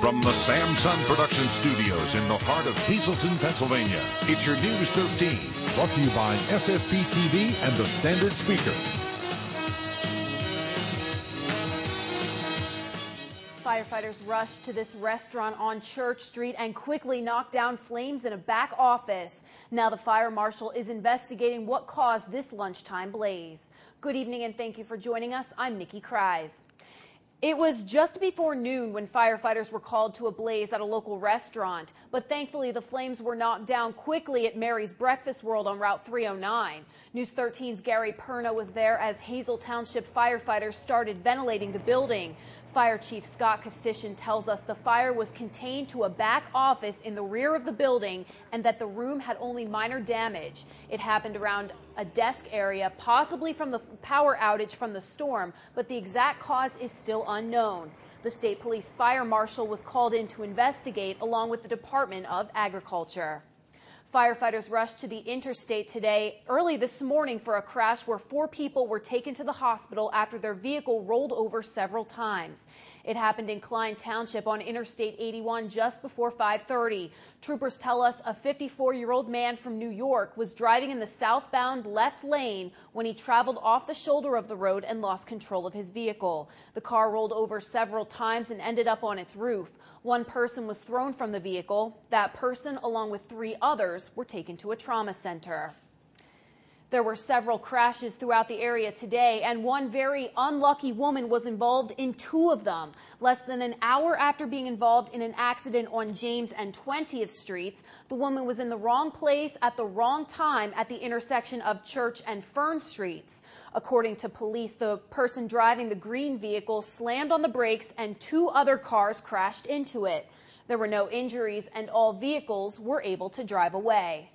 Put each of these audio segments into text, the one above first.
From the Samson Production Studios in the heart of Hazleton, Pennsylvania, it's your News 13. Brought to you by SSP TV and the Standard Speaker. Firefighters rushed to this restaurant on Church Street and quickly knocked down flames in a back office. Now the fire marshal is investigating what caused this lunchtime blaze. Good evening and thank you for joining us. I'm Nikki Kreis. It was just before noon when firefighters were called to a blaze at a local restaurant, but thankfully the flames were knocked down quickly at Mary's Breakfast World on Route 309. News 13's Gary Perna was there as Hazel Township firefighters started ventilating the building. Fire Chief Scott Kostishin tells us the fire was contained to a back office in the rear of the building and that the room had only minor damage. It happened around a desk area, possibly from the power outage from the storm, but the exact cause is still unknown. The state police fire marshal was called in to investigate along with the Department of Agriculture. Firefighters rushed to the interstate today early this morning for a crash where 4 people were taken to the hospital after their vehicle rolled over several times. It happened in Klein Township on Interstate 81 just before 5:30. Troopers tell us a 54-year-old man from New York was driving in the southbound left lane when he traveled off the shoulder of the road and lost control of his vehicle. The car rolled over several times and ended up on its roof. One person was thrown from the vehicle. That person, along with 3 others, were taken to a trauma center. There were several crashes throughout the area today, and one very unlucky woman was involved in 2 of them. Less than an hour after being involved in an accident on James and 20th Streets, the woman was in the wrong place at the wrong time at the intersection of Church and Fern Streets. According to police, the person driving the green vehicle slammed on the brakes and 2 other cars crashed into it. There were no injuries and all vehicles were able to drive away.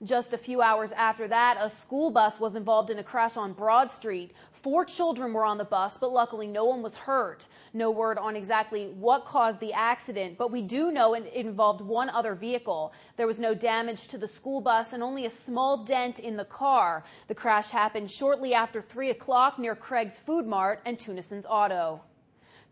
Just a few hours after that, a school bus was involved in a crash on Broad Street. 4 children were on the bus, but luckily no one was hurt. No word on exactly what caused the accident, but we do know it involved 1 other vehicle. There was no damage to the school bus and only a small dent in the car. The crash happened shortly after 3 o'clock near Craig's Food Mart and Tunison's Auto.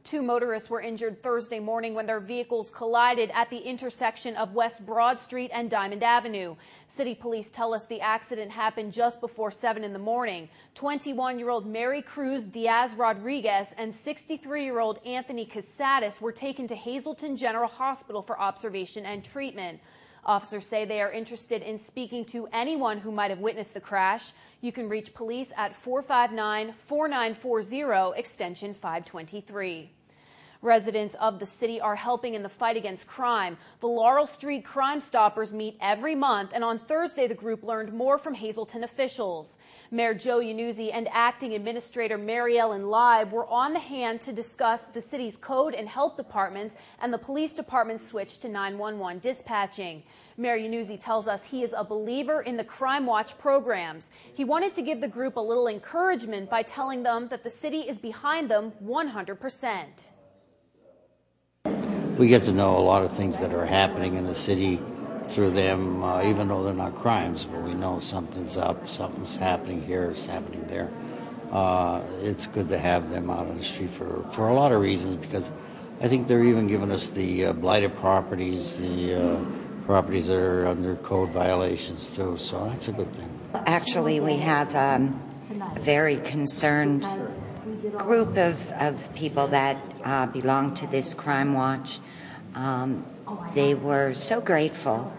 2 motorists were injured Thursday morning when their vehicles collided at the intersection of West Broad Street and Diamond Avenue. City police tell us the accident happened just before 7 in the morning. 21-year-old Mary Cruz Diaz Rodriguez and 63-year-old Anthony Casadas were taken to Hazleton General Hospital for observation and treatment. Officers say they are interested in speaking to anyone who might have witnessed the crash. You can reach police at 459-4940, extension 523. Residents of the city are helping in the fight against crime. The Laurel Street Crime Stoppers meet every month, and on Thursday the group learned more from Hazleton officials. Mayor Joe Yanuzzi and Acting Administrator Mary Ellen Leib were on the hand to discuss the city's code and health departments and the police department's switch to 911 dispatching. Mayor Yanuzzi tells us he is a believer in the Crime Watch programs. He wanted to give the group a little encouragement by telling them that the city is behind them 100%. We get to know a lot of things that are happening in the city through them, even though they're not crimes, but we know something's up, something's happening here, it's happening there. It's good to have them out on the street for a lot of reasons, because I think they're even giving us the blighted properties, the properties that are under code violations too, so that's a good thing. Actually, we have a very concerned group of people that belong to this Crime Watch. They were so grateful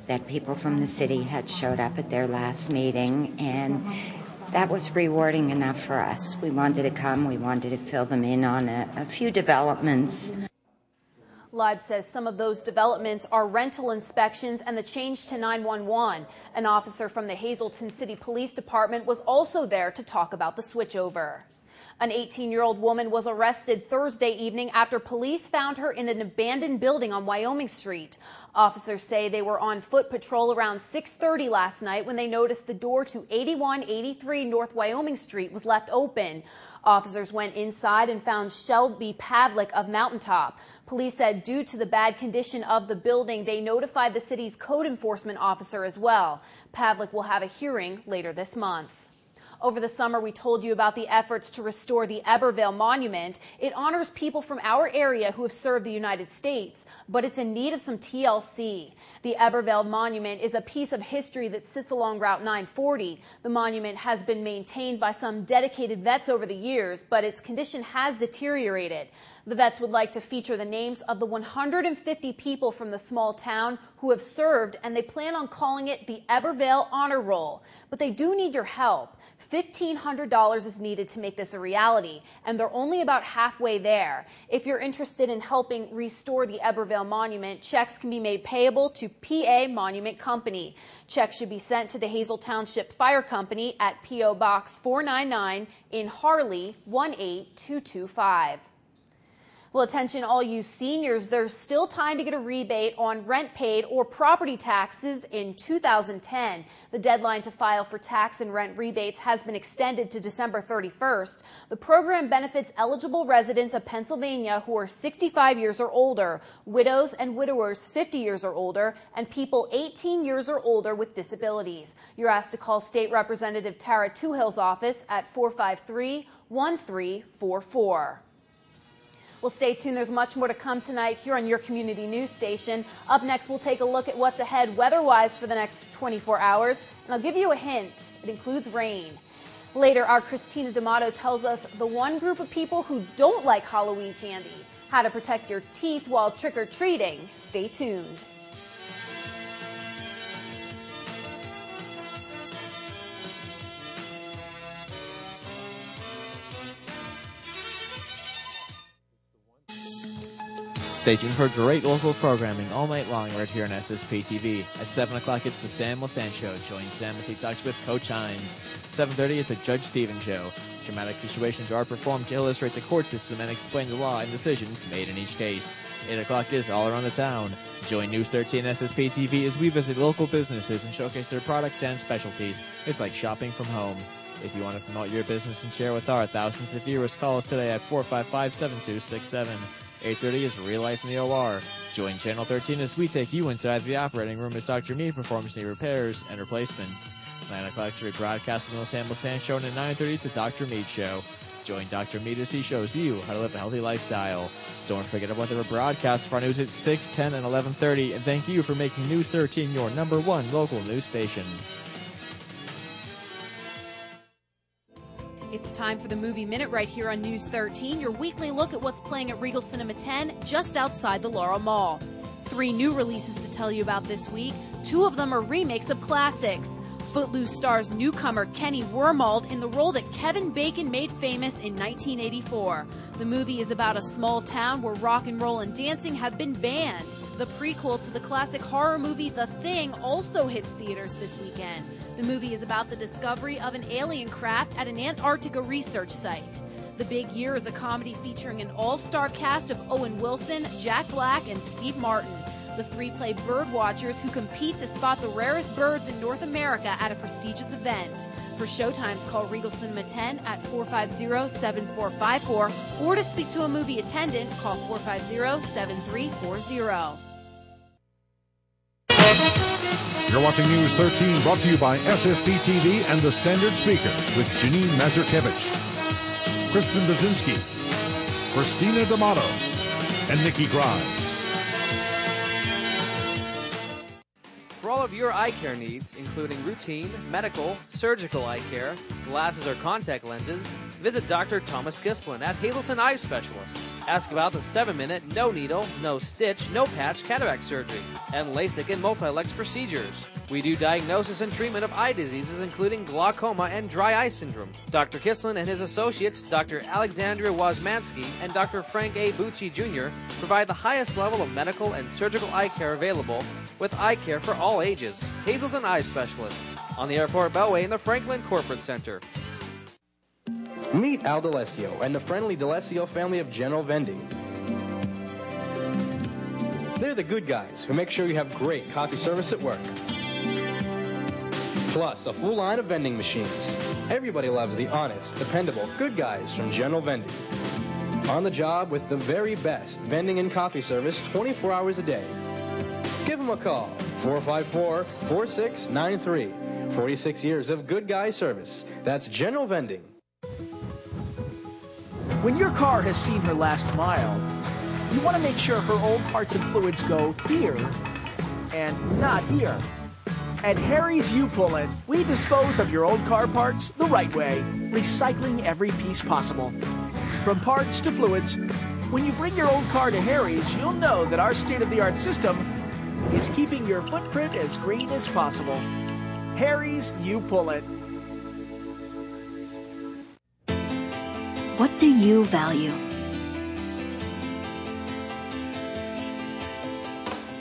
that people from the city had showed up at their last meeting, and that was rewarding enough for us. We wanted to come, we wanted to fill them in on a few developments. Leib says some of those developments are rental inspections and the change to 911. An officer from the Hazleton City Police Department was also there to talk about the switchover. An 18-year-old woman was arrested Thursday evening after police found her in an abandoned building on Wyoming Street. Officers say they were on foot patrol around 6:30 last night when they noticed the door to 8183 North Wyoming Street was left open. Officers went inside and found Shelby Pavlik of Mountaintop. Police said due to the bad condition of the building, they notified the city's code enforcement officer as well. Pavlik will have a hearing later this month. Over the summer, we told you about the efforts to restore the Ebervale Monument. It honors people from our area who have served the United States, but it's in need of some TLC. The Ebervale Monument is a piece of history that sits along Route 940. The monument has been maintained by some dedicated vets over the years, but its condition has deteriorated. The vets would like to feature the names of the 150 people from the small town who have served, and they plan on calling it the Ebervale Honor Roll. But they do need your help. $1,500 is needed to make this a reality, and they're only about halfway there. If you're interested in helping restore the Ebervale Monument, checks can be made payable to PA Monument Company. Checks should be sent to the Hazel Township Fire Company at P.O. Box 499 in Harley 18225. Well, attention all you seniors, there's still time to get a rebate on rent paid or property taxes in 2010. The deadline to file for tax and rent rebates has been extended to December 31st. The program benefits eligible residents of Pennsylvania who are 65 years or older, widows and widowers 50 years or older, and people 18 years or older with disabilities. You're asked to call State Representative Tara Toohill's office at 453-1344. Well, stay tuned. There's much more to come tonight here on your community news station. Up next, we'll take a look at what's ahead weather-wise for the next 24 hours. And I'll give you a hint. It includes rain. Later, our Christina D'Amato tells us the one group of people who don't like Halloween candy, how to protect your teeth while trick-or-treating. Stay tuned. Stay tuned for great local programming all night long right here on SSP TV. At 7 o'clock, it's the Sam Wilson Show. Join Sam as he talks with Coach Hines. 7:30 is the Judge Stevens Show. Dramatic situations are performed to illustrate the court system and explain the law and decisions made in each case. 8 o'clock is All Around the Town. Join News 13 SSP TV as we visit local businesses and showcase their products and specialties. It's like shopping from home. If you want to promote your business and share with our thousands of viewers, call us today at 455-7267. 8:30 is Real Life in the OR. Join Channel 13 as we take you inside the operating room as Dr. Mead performs knee repairs and replacements. 9 o'clock is rebroadcast on the Sam Wilson Show, and at 9:30 it's the Dr. Mead Show. Join Dr. Mead as he shows you how to live a healthy lifestyle. Don't forget about the rebroadcast for our news at 6, 10, and 11:30, and thank you for making News 13 your #1 local news station. It's time for the Movie Minute right here on News 13, your weekly look at what's playing at Regal Cinema 10 just outside the Laurel Mall. 3 new releases to tell you about this week. 2 of them are remakes of classics. Footloose stars newcomer Kenny Wormald in the role that Kevin Bacon made famous in 1984. The movie is about a small town where rock and roll and dancing have been banned. The prequel to the classic horror movie The Thing also hits theaters this weekend. The movie is about the discovery of an alien craft at an Antarctica research site. The Big Year is a comedy featuring an all-star cast of Owen Wilson, Jack Black, and Steve Martin. The 3 play bird watchers who compete to spot the rarest birds in North America at a prestigious event. For showtimes, call Regal Cinema 10 at 450-7454, or to speak to a movie attendant, call 450-7340. You're watching News 13, brought to you by SSP TV and the Standard Speaker with Janine Mazurkevich, Kristen Bazinski, Christina D'Amato, and Nikki Grimes. For all of your eye care needs, including routine, medical, surgical eye care, glasses or contact lenses, visit Dr. Thomas Gislin at Hazleton Eye Specialists. Ask about the 7-minute, no needle, no stitch, no patch cataract surgery, and LASIK and multi-lex procedures. We do diagnosis and treatment of eye diseases, including glaucoma and dry eye syndrome. Dr. Gislin and his associates, Dr. Alexandria Wozmansky and Dr. Frank A. Bucci Jr., provide the highest level of medical and surgical eye care available, with eye care for all ages. Hazleton Eye Specialists, on the Airport Beltway in the Franklin Corporate Center. Meet Al D'Alessio and the friendly D'Alessio family of general vending. They're the good guys who make sure you have great coffee service at work. Plus, a full line of vending machines. Everybody loves the honest, dependable, good guys from general vending. On the job with the very best vending and coffee service 24 hours a day. Give them a call, 454-4693. 46 years of good guy service. That's General Vending. When your car has seen her last mile, you want to make sure her old parts and fluids go here and not here. At Harry's U-Pull-It, we dispose of your old car parts the right way, recycling every piece possible. From parts to fluids, when you bring your old car to Harry's, you'll know that our state-of-the-art system is keeping your footprint as green as possible. Harry's U-Pull-It. What do you value?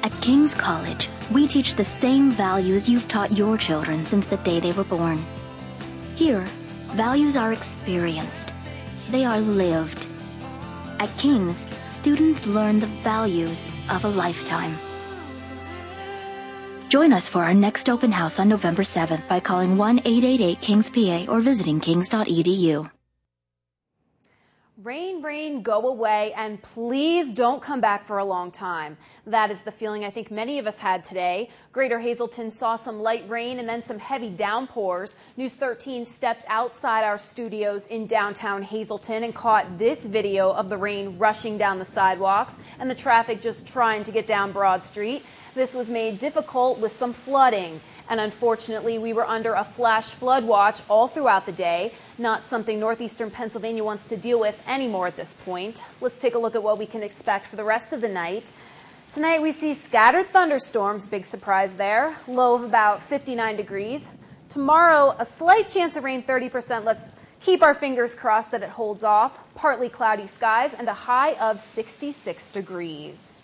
At King's College, we teach the same values you've taught your children since the day they were born. Here, values are experienced. They are lived. At King's, students learn the values of a lifetime. Join us for our next open house on November 7th by calling 1-888-KINGS-PA or visiting kings.edu. Rain, rain, go away, and please don't come back for a long time. That is the feeling I think many of us had today. Greater Hazleton saw some light rain and then some heavy downpours. News 13 stepped outside our studios in downtown Hazleton and caught this video of the rain rushing down the sidewalks and the traffic just trying to get down Broad Street. This was made difficult with some flooding, and unfortunately we were under a flash flood watch all throughout the day. Not something northeastern Pennsylvania wants to deal with anymore at this point. Let's take a look at what we can expect for the rest of the night. Tonight we see scattered thunderstorms, big surprise there, low of about 59 degrees. Tomorrow, a slight chance of rain, 30%. Let's keep our fingers crossed that it holds off. Partly cloudy skies and a high of 66 degrees.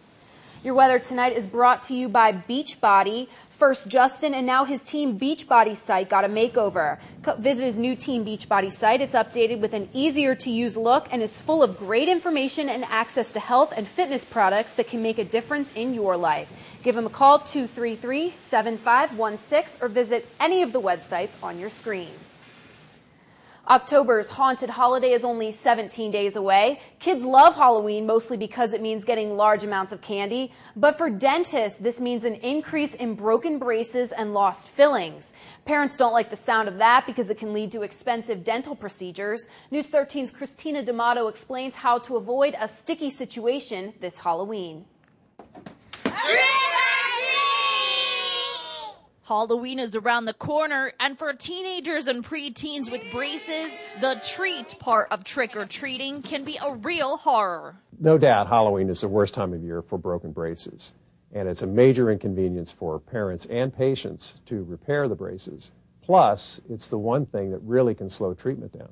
Your weather tonight is brought to you by Beachbody. First, Justin and now his Team Beachbody site got a makeover. Visit his new Team Beachbody site. It's updated with an easier-to-use look and is full of great information and access to health and fitness products that can make a difference in your life. Give him a call, 233-7516, or visit any of the websites on your screen. October's haunted holiday is only 17 days away. Kids love Halloween mostly because it means getting large amounts of candy. But for dentists, this means an increase in broken braces and lost fillings. Parents don't like the sound of that because it can lead to expensive dental procedures. News 13's Christina D'Amato explains how to avoid a sticky situation this Halloween. Halloween is around the corner, and for teenagers and preteens with braces, the treat part of trick-or-treating can be a real horror. No doubt Halloween is the worst time of year for broken braces, and it's a major inconvenience for parents and patients to repair the braces. Plus, it's the one thing that really can slow treatment down.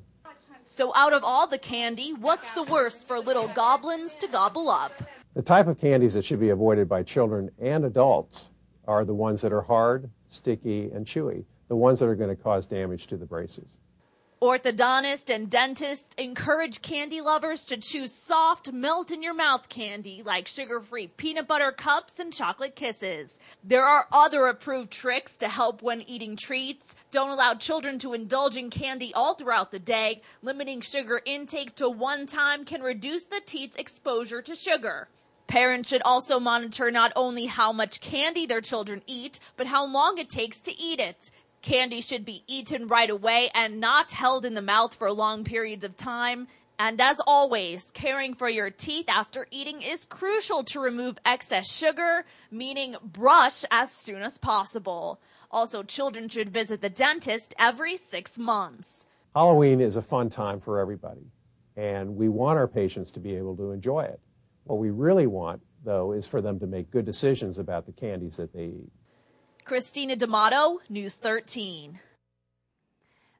So out of all the candy, what's the worst for little goblins to gobble up? The type of candies that should be avoided by children and adults are the ones that are hard, sticky, and chewy, the ones that are going to cause damage to the braces. Orthodontists and dentists encourage candy lovers to choose soft, melt-in-your-mouth candy like sugar-free peanut butter cups and chocolate kisses. There are other approved tricks to help when eating treats. Don't allow children to indulge in candy all throughout the day. Limiting sugar intake to one time can reduce the teeth's exposure to sugar. Parents should also monitor not only how much candy their children eat, but how long it takes to eat it. Candy should be eaten right away and not held in the mouth for long periods of time. And as always, caring for your teeth after eating is crucial to remove excess sugar, meaning brush as soon as possible. Also, children should visit the dentist every 6 months. Halloween is a fun time for everybody, and we want our patients to be able to enjoy it. What we really want, though, is for them to make good decisions about the candies that they eat. Christina D'Amato, News 13.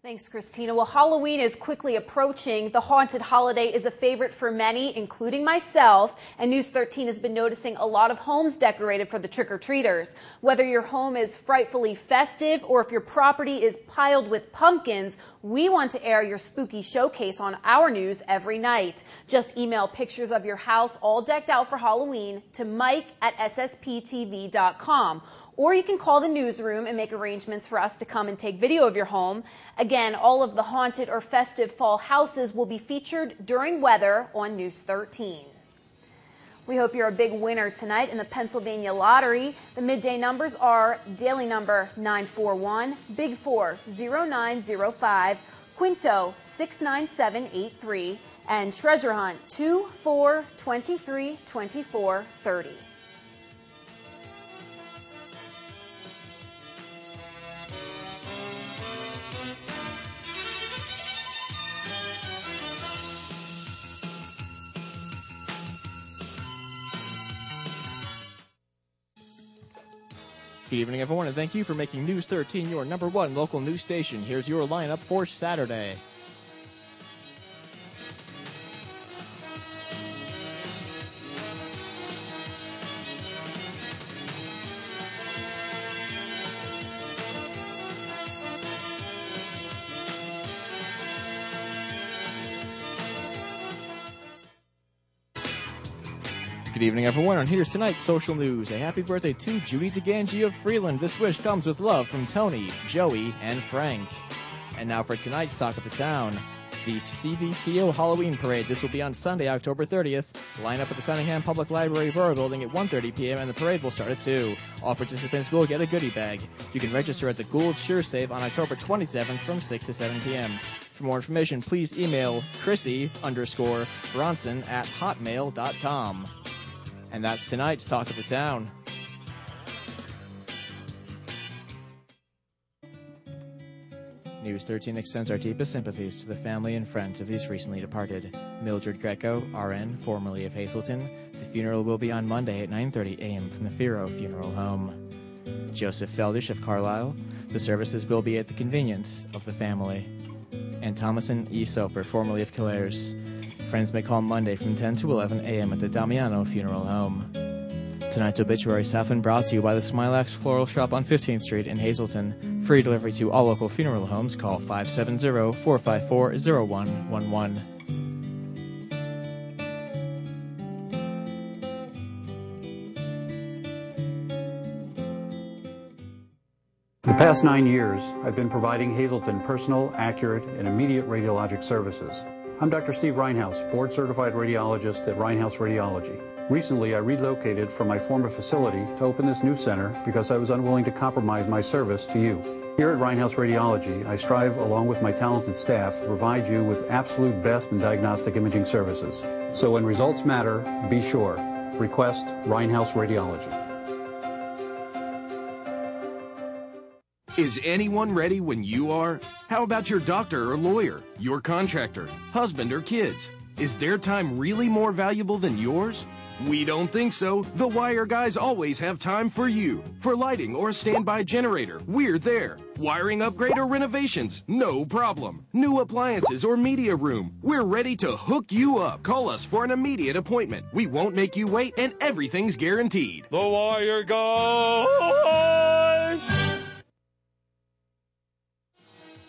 Thanks, Christina. Well, Halloween is quickly approaching. The haunted holiday is a favorite for many, including myself. And News 13 has been noticing a lot of homes decorated for the trick-or-treaters. Whether your home is frightfully festive or if your property is piled with pumpkins, we want to air your spooky showcase on our news every night. Just email pictures of your house all decked out for Halloween to mike@ssptv.com. Or you can call the newsroom and make arrangements for us to come and take video of your home. Again, all of the haunted or festive fall houses will be featured during weather on News 13. We hope you're a big winner tonight in the Pennsylvania Lottery. The midday numbers are daily number 941, Big 4 0905, Quinto 69783, and Treasure Hunt 2 4 23 24 30. Good evening, everyone, and thank you for making News 13 your #1 local news station. Here's your lineup for Saturday. Good evening, everyone, and here's tonight's social news. A happy birthday to Judy DeGangi of Freeland. This wish comes with love from Tony, Joey, and Frank. And now for tonight's Talk of the Town. The CVCO Halloween Parade. This will be on Sunday, October 30th. Line up at the Cunningham Public Library Borough Building at 1:30 p.m. and the parade will start at 2. All participants will get a goodie bag. You can register at the Gould's Sure Save on October 27th from 6 to 7 p.m. For more information, please email Chrissy_Bronson@hotmail.com. And that's tonight's Talk of the Town. News 13 extends our deepest sympathies to the family and friends of these recently departed. Mildred Greco, RN, formerly of Hazleton. The funeral will be on Monday at 9:30 a.m. from the Firo Funeral Home. Joseph Feldish of Carlisle. The services will be at the convenience of the family. And Thomason E. Soper, formerly of Killares. Friends may call Monday from 10 to 11 a.m. at the Damiano Funeral Home. Tonight's obituaries have been brought to you by the Smilax Floral Shop on 15th Street in Hazleton. Free delivery to all local funeral homes. Call 570-454-0111. For the past 9 years, I've been providing Hazleton personal, accurate, and immediate radiologic services. I'm Dr. Steve Reinhouse, board-certified radiologist at Reinhouse Radiology. Recently, I relocated from my former facility to open this new center because I was unwilling to compromise my service to you. Here at Reinhouse Radiology, I strive, along with my talented staff, to provide you with absolute best in diagnostic imaging services. So when results matter, be sure. Request Reinhouse Radiology. Is anyone ready when you are? How about your doctor or lawyer, your contractor, husband or kids? Is their time really more valuable than yours? We don't think so. The Wire guys always have time for you. For lighting or a standby generator, we're there. Wiring upgrade or renovations, no problem. New appliances or media room, we're ready to hook you up. Call us for an immediate appointment. We won't make you wait, and everything's guaranteed. The Wire guys!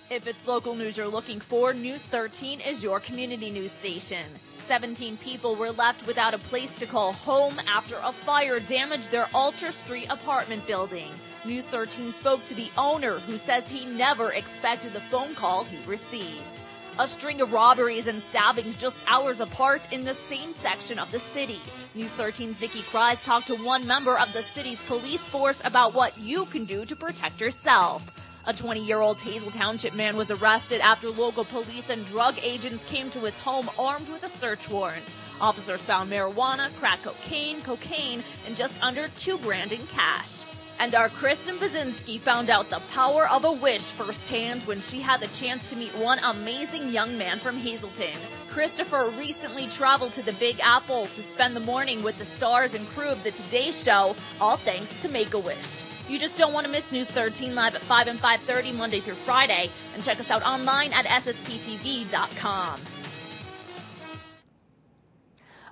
If it's local news you're looking for, News 13 is your community news station. 17 people were left without a place to call home after a fire damaged their Alter Street apartment building. News 13 spoke to the owner, who says he never expected the phone call he received. A string of robberies and stabbings just hours apart in the same section of the city. News 13's Nikki Kreis talked to one member of the city's police force about what you can do to protect yourself. A 20-year-old Hazel Township man was arrested after local police and drug agents came to his home armed with a search warrant. Officers found marijuana, crack cocaine, and just under $2,000 in cash. And our Kristen Bazinski found out the power of a wish firsthand when she had the chance to meet one amazing young man from Hazleton. Christopher recently traveled to the Big Apple to spend the morning with the stars and crew of the Today Show, all thanks to Make-A-Wish. You just don't want to miss News 13 live at 5 and 5:30 Monday through Friday, and check us out online at ssptv.com.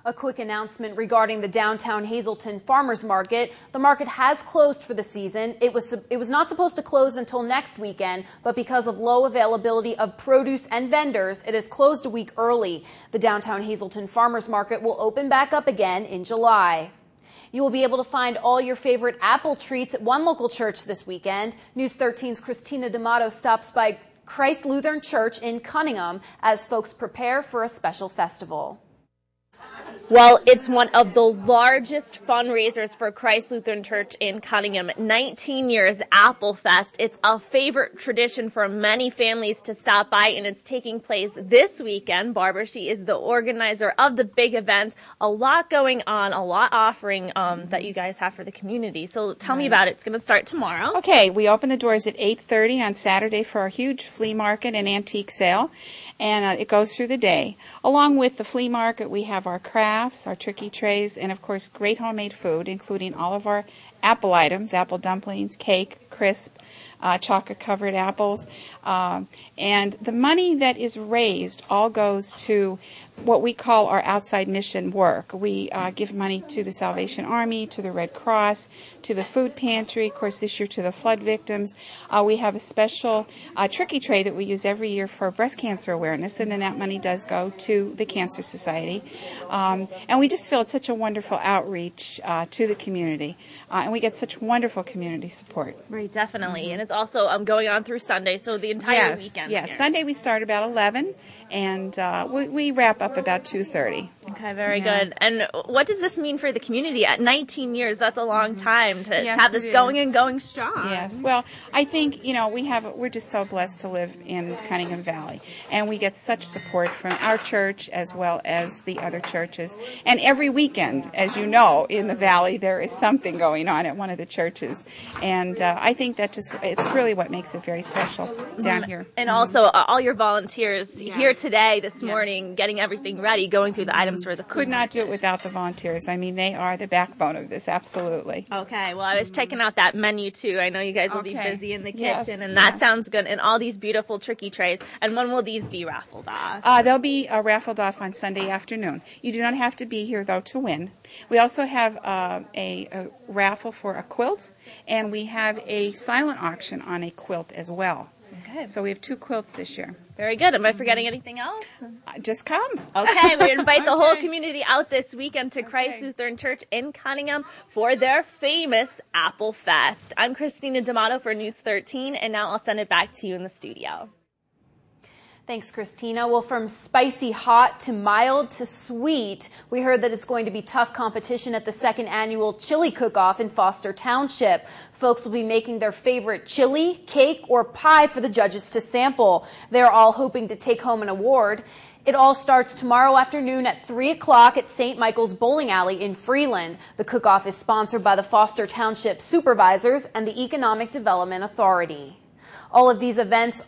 A quick announcement regarding the downtown Hazleton Farmers Market. The market has closed for the season. It was not supposed to close until next weekend, but because of low availability of produce and vendors, it is closed a week early. The downtown Hazleton Farmers Market will open back up again in July. You will be able to find all your favorite apple treats at one local church this weekend. News 13's Christina D'Amato stops by Christ Lutheran Church in Cunningham as folks prepare for a special festival. Well, it's one of the largest fundraisers for Christ Lutheran Church in Cunningham. 19 years, Apple Fest. It's a favorite tradition for many families to stop by, and it's taking place this weekend. Barbara, she is the organizer of the big event. A lot going on, a lot offering that you guys have for the community. So tell me about it. It's going to start tomorrow. Okay, we open the doors at 8:30 on Saturday for our huge flea market and antique sale. And it goes through the day. Along with the flea market, we have our crafts, our tricky trays, and of course great homemade food, including all of our apple items, apple dumplings, cake, crisp, chocolate-covered apples. And the money that is raised all goes to what we call our outside mission work. We give money to the Salvation Army, to the Red Cross, to the food pantry, of course this year to the flood victims. We have a special tricky tray that we use every year for breast cancer awareness, and then that money does go to the Cancer Society. And we just feel it's such a wonderful outreach to the community, and we get such wonderful community support. Right, definitely. And it's also going on through Sunday, so the entire weekend. Yes, here. Sunday we start about 11, and we wrap up about 2:30. Okay, very good. And what does this mean for the community? At 19 years, that's a long time to have this going and going strong. Yes. Well, I think, we're just so blessed to live in Cunningham Valley, and we get such support from our church as well as the other churches. And every weekend, as you know, in the Valley, there is something going on at one of the churches. And I think that it's really what makes it very special down here. And also all your volunteers here today, this morning, getting everything ready, going through the items for the could not do it without the volunteers. I mean, they are the backbone of this, absolutely. Okay, well, I was checking out that menu, too. I know you guys will be busy in the kitchen, and that sounds good. And all these beautiful tricky trays. And when will these be raffled off? They'll be raffled off on Sunday afternoon. You do not have to be here, though, to win. We also have a raffle for a quilt, and we have a silent auction on a quilt as well. Okay. So we have 2 quilts this year. Very good. Am I forgetting anything else? Just come. Okay, we invite the whole community out this weekend to Christ Lutheran Church in Cunningham for their famous Apple Fest. I'm Christina D'Amato for News 13, and now I'll send it back to you in the studio. Thanks, Christina. Well, from spicy hot to mild to sweet, we heard that it's going to be tough competition at the 2nd annual chili cook-off in Foster Township. Folks will be making their favorite chili, cake, or pie for the judges to sample. They're all hoping to take home an award. It all starts tomorrow afternoon at 3 o'clock at St. Michael's Bowling Alley in Freeland. The cook-off is sponsored by the Foster Township Supervisors and the Economic Development Authority. All of these events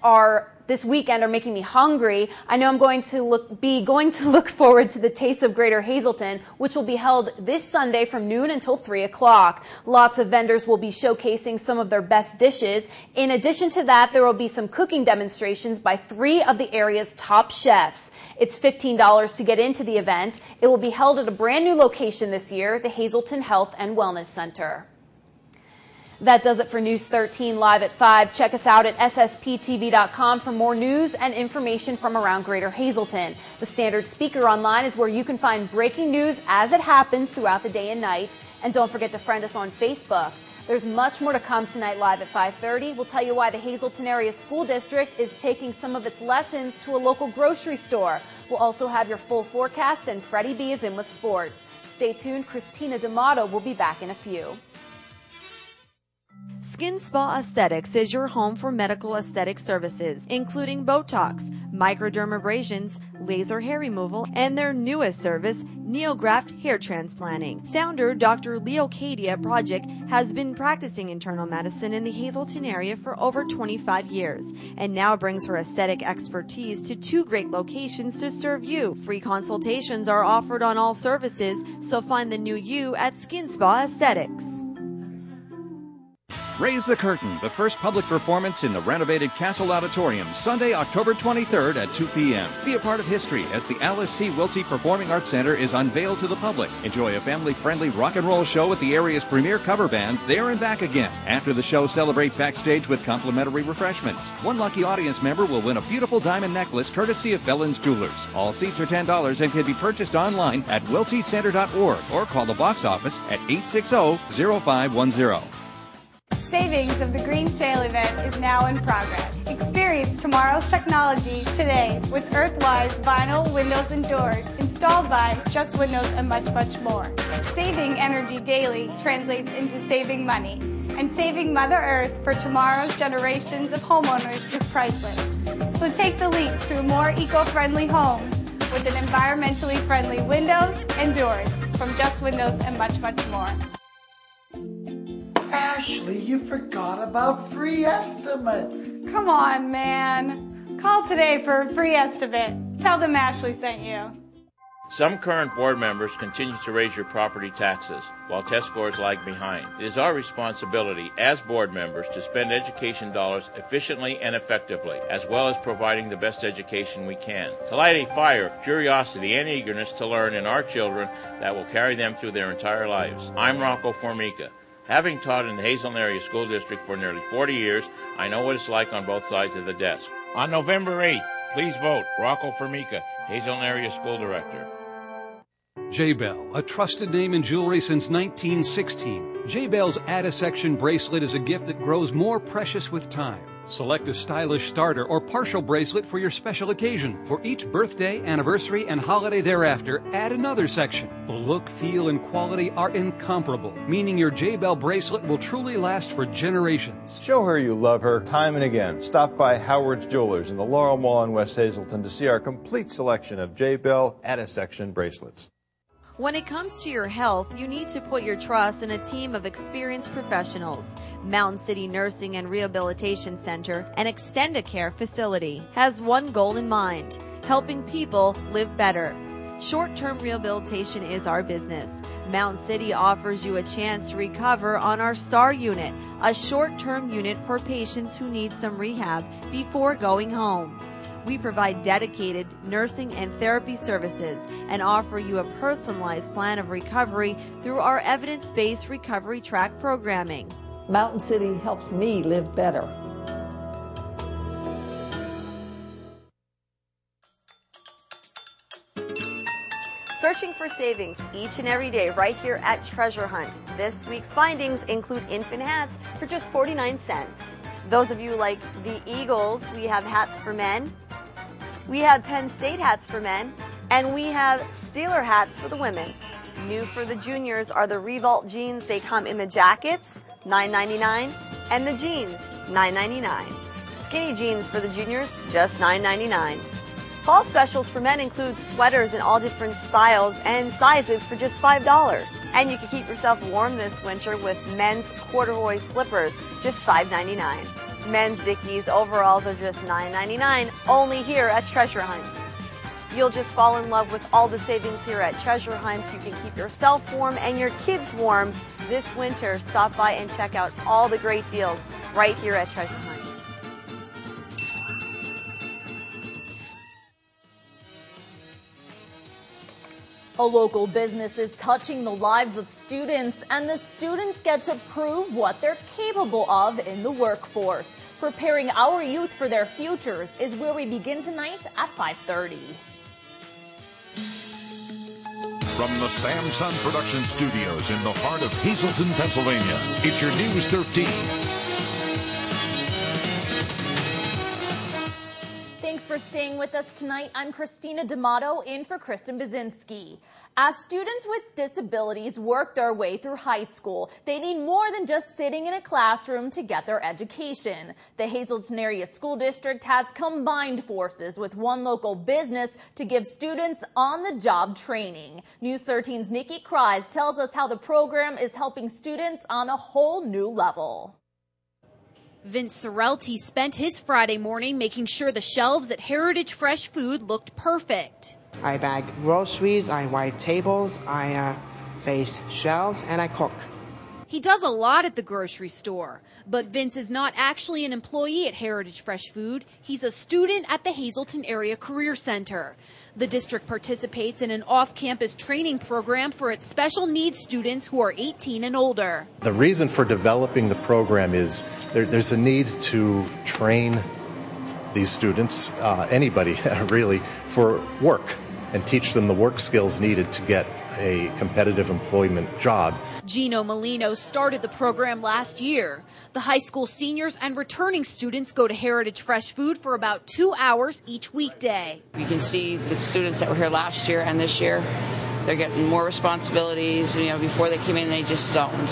this weekend are making me hungry. I know I'm going to look forward to the Taste of Greater Hazleton, which will be held this Sunday from noon until 3 o'clock. Lots of vendors will be showcasing some of their best dishes. In addition to that, there will be some cooking demonstrations by 3 of the area's top chefs. It's $15 to get into the event. It will be held at a brand new location this year, the Hazleton Health and Wellness Center. That does it for News 13 Live at 5. Check us out at ssptv.com for more news and information from around Greater Hazleton. The Standard Speaker Online is where you can find breaking news as it happens throughout the day and night. And don't forget to friend us on Facebook. There's much more to come tonight live at 5:30. We'll tell you why the Hazleton Area School District is taking some of its lessons to a local grocery store. We'll also have your full forecast, and Freddie B is in with sports. Stay tuned. Christina D'Amato will be back in a few. Skin Spa Aesthetics is your home for medical aesthetic services, including Botox, microdermabrasions, laser hair removal, and their newest service, Neograft hair transplanting. Founder Dr. Leo Cadia Project has been practicing internal medicine in the Hazleton area for over 25 years and now brings her aesthetic expertise to 2 great locations to serve you. Free consultations are offered on all services, so find the new you at Skin Spa Aesthetics. Raise the Curtain, the first public performance in the renovated Castle Auditorium, Sunday, October 23rd at 2 p.m. Be a part of history as the Alice C. Wiltsey Performing Arts Center is unveiled to the public. Enjoy a family-friendly rock and roll show with the area's premier cover band, There and Back Again. After the show, celebrate backstage with complimentary refreshments. One lucky audience member will win a beautiful diamond necklace courtesy of Felons Jewelers. All seats are $10 and can be purchased online at wiltseycenter.org or call the box office at 860-0510. Savings of the Green Sale event is now in progress. Experience tomorrow's technology today with Earthwise vinyl windows and doors in installed by Just Windows and much, much more. Saving energy daily translates into saving money. And saving Mother Earth for tomorrow's generations of homeowners is priceless. So take the leap to more eco-friendly homes with an environmentally friendly windows and doors from Just Windows and much, much more. Ashley, you forgot about free estimates. Come on, man. Call today for a free estimate. Tell them Ashley sent you. Some current board members continue to raise your property taxes while test scores lag behind. It is our responsibility as board members to spend education dollars efficiently and effectively, as well as providing the best education we can. To light a fire of curiosity and eagerness to learn in our children that will carry them through their entire lives. I'm Rocco Formica. Having taught in the Hazleton Area School District for nearly 40 years, I know what it's like on both sides of the desk. On November 8th, please vote Rocco Formica, Hazleton Area School Director. J-Bell, a trusted name in jewelry since 1916. J-Bell's Add-a-Section bracelet is a gift that grows more precious with time. Select a stylish starter or partial bracelet for your special occasion. For each birthday, anniversary, and holiday thereafter, add another section. The look, feel, and quality are incomparable, meaning your J-Bell bracelet will truly last for generations. Show her you love her time and again. Stop by Howard's Jewelers in the Laurel Mall in West Hazleton to see our complete selection of J-Bell Add-a-Section bracelets. When it comes to your health, you need to put your trust in a team of experienced professionals. Mountain City Nursing and Rehabilitation Center, an Extendicare facility, has one goal in mind: helping people live better. Short-term rehabilitation is our business. Mountain City offers you a chance to recover on our STAR unit, a short-term unit for patients who need some rehab before going home. We provide dedicated nursing and therapy services and offer you a personalized plan of recovery through our evidence-based recovery track programming. Mountain City helps me live better. Searching for savings each and every day right here at Treasure Hunt. This week's findings include infant hats for just 49 cents. Those of you like the Eagles, we have hats for men. We have Penn State hats for men, and we have Steeler hats for the women. New for the juniors are the Revolt jeans. They come in the jackets, $9.99, and the jeans, $9.99. Skinny jeans for the juniors, just $9.99. Fall specials for men include sweaters in all different styles and sizes for just $5. And you can keep yourself warm this winter with men's corduroy slippers, just $5.99. Men's Dickies overalls are just $9.99, only here at Treasure Hunt. You'll just fall in love with all the savings here at Treasure Hunt. You can keep yourself warm and your kids warm this winter. Stop by and check out all the great deals right here at Treasure Hunt. A local business is touching the lives of students, and the students get to prove what they're capable of in the workforce. Preparing our youth for their futures is where we begin tonight at 5:30. From the Samson Production Studios in the heart of Hazleton, Pennsylvania, it's your News 13. Thanks for staying with us tonight. I'm Christina D'Amato in for Kristen Bazinski. As students with disabilities work their way through high school, they need more than just sitting in a classroom to get their education. The Hazleton Area School District has combined forces with one local business to give students on-the-job training. News 13's Nikki Kreis tells us how the program is helping students on a whole new level. Vince Sorrelti spent his Friday morning making sure the shelves at Heritage Fresh Food looked perfect. I bag groceries, I wipe tables, I face shelves, and I cook. He does a lot at the grocery store, but Vince is not actually an employee at Heritage Fresh Food. He's a student at the Hazleton Area Career Center. The district participates in an off-campus training program for its special needs students who are 18 and older. The reason for developing the program is there's a need to train these students, anybody really, for work, and teach them the work skills needed to get a competitive employment job. Gino Molino started the program last year. The high school seniors and returning students go to Heritage Fresh Food for about 2 hours each weekday. You can see the students that were here last year and this year, they're getting more responsibilities. Before they came in, they just zoned.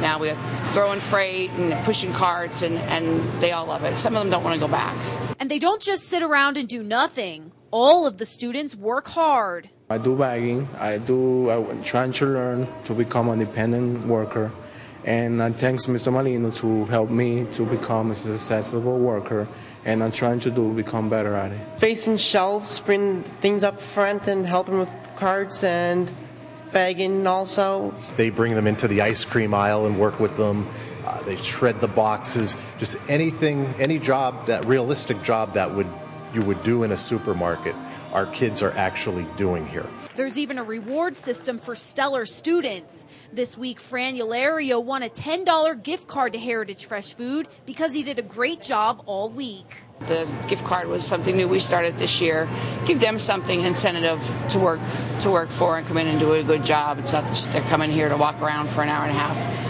Now we have throwing freight and pushing carts, and they all love it. Some of them don't want to go back. And they don't just sit around and do nothing. All of the students work hard. I do bagging. I'm trying to learn to become an independent worker. And thanks Mr. Molino to help me to become a successful worker. And I'm trying to become better at it. Facing shelves, bring things up front and helping with carts and bagging also. They bring them into the ice cream aisle and work with them. They shred the boxes. Just anything, any job, that realistic job that you would do in a supermarket, our kids are actually doing here. There's even a reward system for stellar students. This week, Fran Yulario won a $10 gift card to Heritage Fresh Food because he did a great job all week. The gift card was something new we started this year. Give them something incentive to work for and come in and do a good job. It's not that they're coming here to walk around for an hour and a half.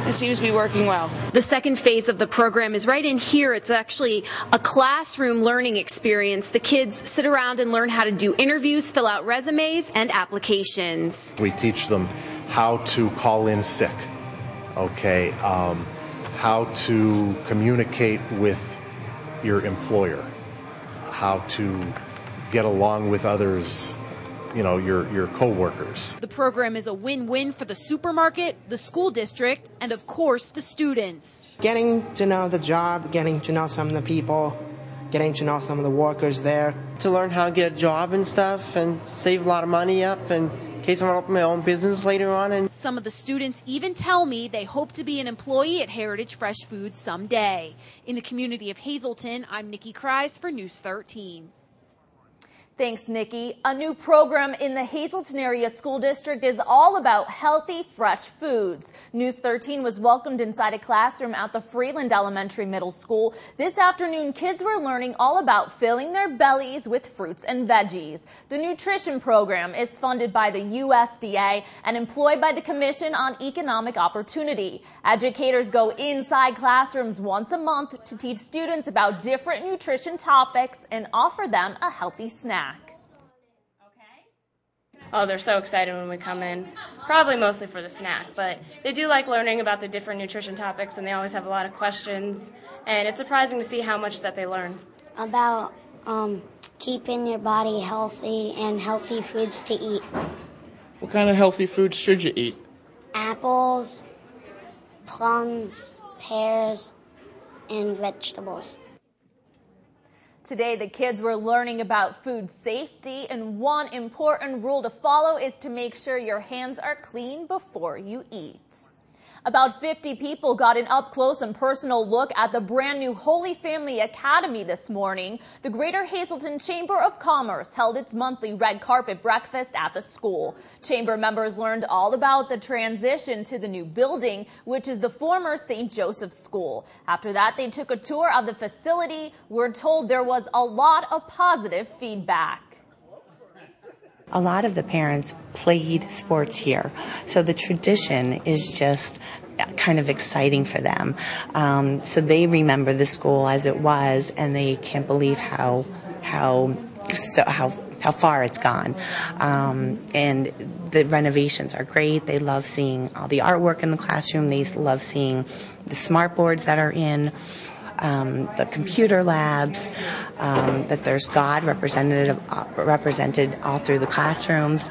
It seems to be working well. The second phase of the program is right in here. It's actually a classroom learning experience. The kids sit around and learn how to do interviews, fill out resumes, and applications. We teach them how to call in sick, okay, how to communicate with your employer, how to get along with others, your co-workers. The program is a win-win for the supermarket, the school district, and of course the students. Getting to know the job, getting to know some of the people, getting to know some of the workers there. To learn how to get a job and stuff and save a lot of money up in case I want to open my own business later on. And some of the students even tell me they hope to be an employee at Heritage Fresh Food someday. In the community of Hazleton, I'm Nikki Kreis for News 13. Thanks, Nikki. A new program in the Hazleton Area School District is all about healthy, fresh foods. News 13 was welcomed inside a classroom at the Freeland Elementary Middle School. This afternoon, kids were learning all about filling their bellies with fruits and veggies. The nutrition program is funded by the USDA and employed by the Commission on Economic Opportunity. Educators go inside classrooms once a month to teach students about different nutrition topics and offer them a healthy snack. Oh, they're so excited when we come in, probably mostly for the snack, but they do like learning about the different nutrition topics, and they always have a lot of questions, and it's surprising to see how much that they learn. About keeping your body healthy and healthy foods to eat. What kind of healthy foods should you eat? Apples, plums, pears, and vegetables. Today, the kids were learning about food safety, and one important rule to follow is to make sure your hands are clean before you eat. About 50 people got an up-close and personal look at the brand-new Holy Family Academy this morning. The Greater Hazleton Chamber of Commerce held its monthly red carpet breakfast at the school. Chamber members learned all about the transition to the new building, which is the former St. Joseph's School. After that, they took a tour of the facility. We're told there was a lot of positive feedback. A lot of the parents played sports here, so the tradition is just kind of exciting for them. So they remember the school as it was, and they can't believe how far it's gone. And the renovations are great. They love seeing all the artwork in the classroom. They love seeing the smart boards that are in. The computer labs, that there's God represented all through the classrooms.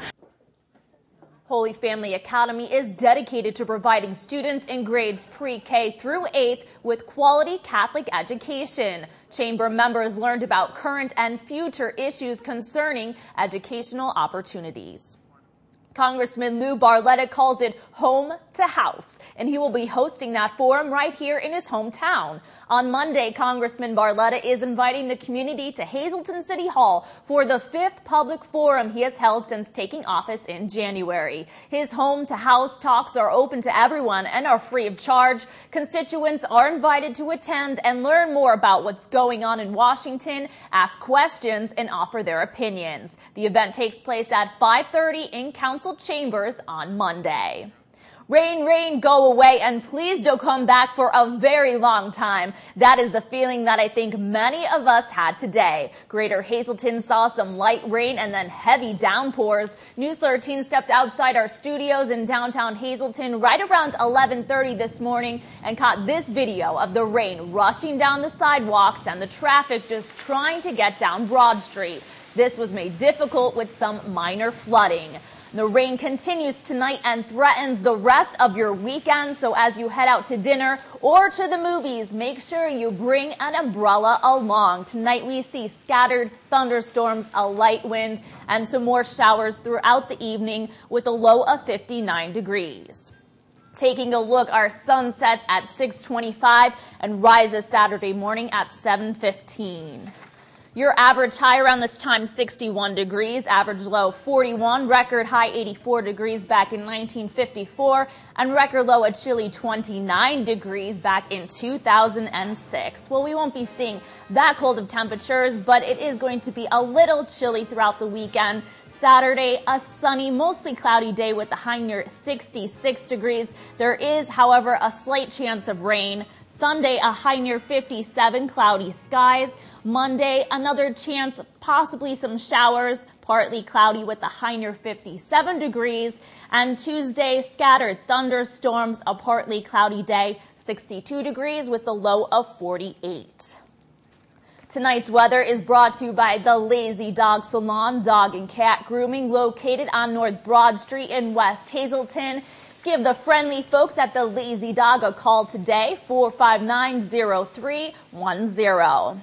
Holy Family Academy is dedicated to providing students in grades pre-K through 8th with quality Catholic education. Chamber members learned about current and future issues concerning educational opportunities. Congressman Lou Barletta calls it home to house, and he will be hosting that forum right here in his hometown. On Monday, Congressman Barletta is inviting the community to Hazleton City Hall for the 5th public forum he has held since taking office in January. His home to house talks are open to everyone and are free of charge. Constituents are invited to attend and learn more about what's going on in Washington, ask questions, and offer their opinions. The event takes place at 5:30 in Council council chambers on Monday. Rain, rain, go away, and please don't come back for a very long time. That is the feeling that I think many of us had today. Greater Hazleton saw some light rain and then heavy downpours. News 13 stepped outside our studios in downtown Hazleton right around 11:30 this morning and caught this video of the rain rushing down the sidewalks and the traffic just trying to get down Broad Street. This was made difficult with some minor flooding. The rain continues tonight and threatens the rest of your weekend, so as you head out to dinner or to the movies, make sure you bring an umbrella along. Tonight we see scattered thunderstorms, a light wind, and some more showers throughout the evening with a low of 59 degrees. Taking a look, our sun sets at 6:25 and rises Saturday morning at 7:15. Your average high around this time, 61 degrees, average low 41, record high 84 degrees back in 1954, and record low a chilly 29 degrees back in 2006. Well, we won't be seeing that cold of temperatures, but it is going to be a little chilly throughout the weekend. Saturday, a sunny, mostly cloudy day with a high near 66 degrees. There is, however, a slight chance of rain. Sunday, a high near 57, cloudy skies. Monday, another chance, possibly some showers, partly cloudy with a high near 57 degrees. And Tuesday, scattered thunderstorms, a partly cloudy day, 62 degrees with a low of 48. Tonight's weather is brought to you by the Lazy Dog Salon, Dog and Cat Grooming, located on North Broad Street in West Hazleton. Give the friendly folks at the Lazy Dog a call today, 459-0310.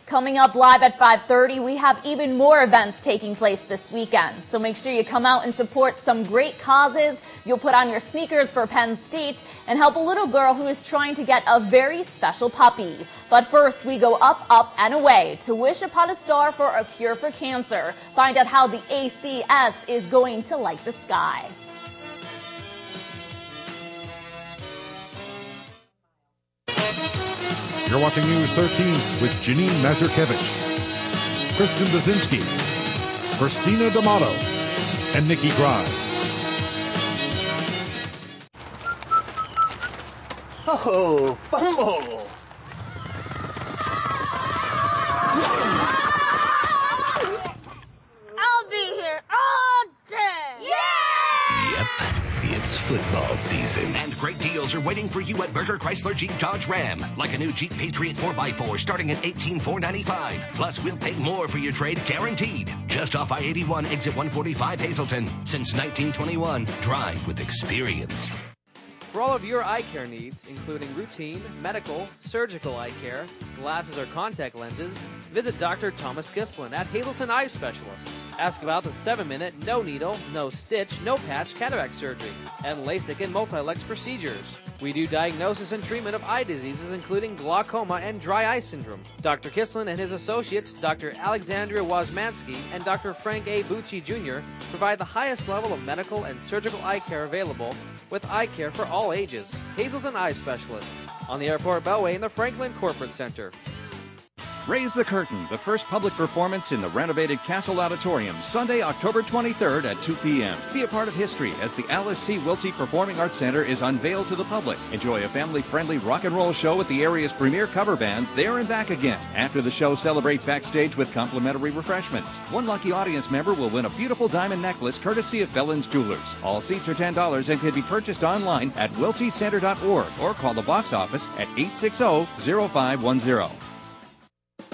Coming up live at 5:30, we have even more events taking place this weekend. So make sure you come out and support some great causes. You'll put on your sneakers for Penn State and help a little girl who is trying to get a very special puppy. But first, we go up, up, and away to wish upon a star for a cure for cancer. Find out how the ACS is going to light the sky. You're watching News 13 with Janine Mazurkevich, Kristen Bazinski, Christina D'Amato, and Nikki Grimes. Oh, fumble! I'll be here all day! Yep, it's football season. And great deals are waiting for you at Berger Chrysler Jeep Dodge Ram. Like a new Jeep Patriot 4x4 starting at $18,495. Plus, we'll pay more for your trade guaranteed. Just off I-81, exit 145 Hazleton. Since 1921, drive with experience. For all of your eye care needs, including routine, medical, surgical eye care, glasses or contact lenses, visit Dr. Thomas Gislin at Hazleton Eye Specialists. Ask about the 7-minute, no needle, no stitch, no patch cataract surgery, and LASIK and multi-lex procedures. We do diagnosis and treatment of eye diseases, including glaucoma and dry eye syndrome. Dr. Gislin and his associates, Dr. Alexandria Wozmansky and Dr. Frank A. Bucci Jr., provide the highest level of medical and surgical eye care available, with eye care for all ages. Hazleton Eye Specialists on the Airport Beltway in the Franklin Corporate Center. Raise the Curtain, the first public performance in the renovated Castle Auditorium, Sunday, October 23rd at 2 p.m. Be a part of history as the Alice C. Wiltsey Performing Arts Center is unveiled to the public. Enjoy a family-friendly rock and roll show with the area's premier cover band, There and Back Again. After the show, celebrate backstage with complimentary refreshments. One lucky audience member will win a beautiful diamond necklace courtesy of Bellins Jewelers. All seats are $10 and can be purchased online at wiltseycenter.org or call the box office at 860-0510.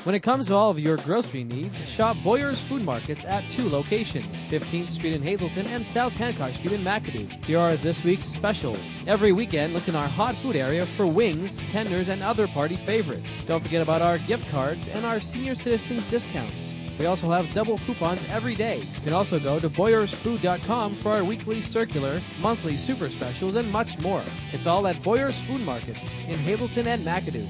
When it comes to all of your grocery needs, shop Boyer's Food Markets at 2 locations, 15th Street in Hazleton and South Hancock Street in McAdoo. Here are this week's specials. Every weekend, look in our hot food area for wings, tenders, and other party favorites. Don't forget about our gift cards and our senior citizens discounts. We also have double coupons every day. You can also go to BoyersFood.com for our weekly circular, monthly super specials, and much more. It's all at Boyer's Food Markets in Hazleton and McAdoo.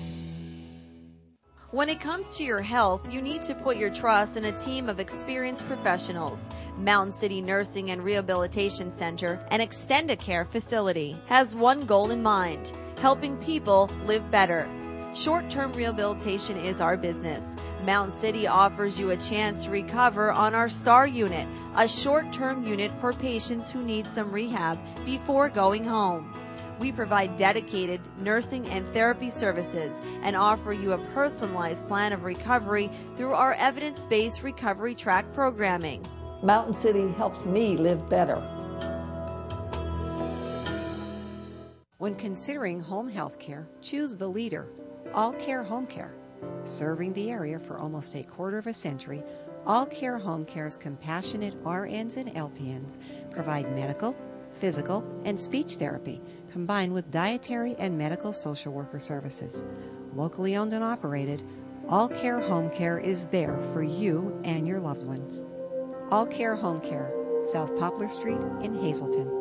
When it comes to your health, you need to put your trust in a team of experienced professionals. Mountain City Nursing and Rehabilitation Center, an extended care facility, has one goal in mind: helping people live better. Short-term rehabilitation is our business. Mountain City offers you a chance to recover on our STAR unit, a short-term unit for patients who need some rehab before going home. We provide dedicated nursing and therapy services and offer you a personalized plan of recovery through our evidence-based recovery track programming. Mountain City helps me live better. When considering home health care, choose the leader, All Care Home Care. Serving the area for almost a quarter of a century, All Care Home Care's compassionate RNs and LPNs provide medical, physical, and speech therapy, combined with dietary and medical social worker services. Locally owned and operated, All Care Home Care is there for you and your loved ones. All Care Home Care, South Poplar Street in Hazleton.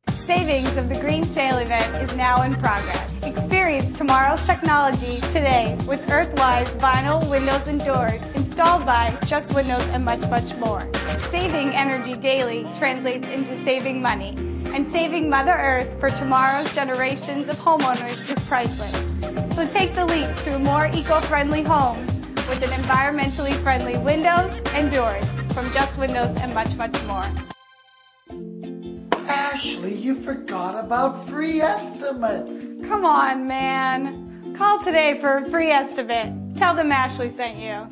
Savings of the Green Sale event is now in progress. Experience tomorrow's technology today with Earthwise vinyl windows and doors installed by Just Windows and much, much more. Saving energy daily translates into saving money, and saving Mother Earth for tomorrow's generations of homeowners is priceless. So take the leap to more eco-friendly homes with an environmentally friendly windows and doors from Just Windows and much, much more. Ashley, you forgot about free estimates. Come on, man. Call today for a free estimate. Tell them Ashley sent you.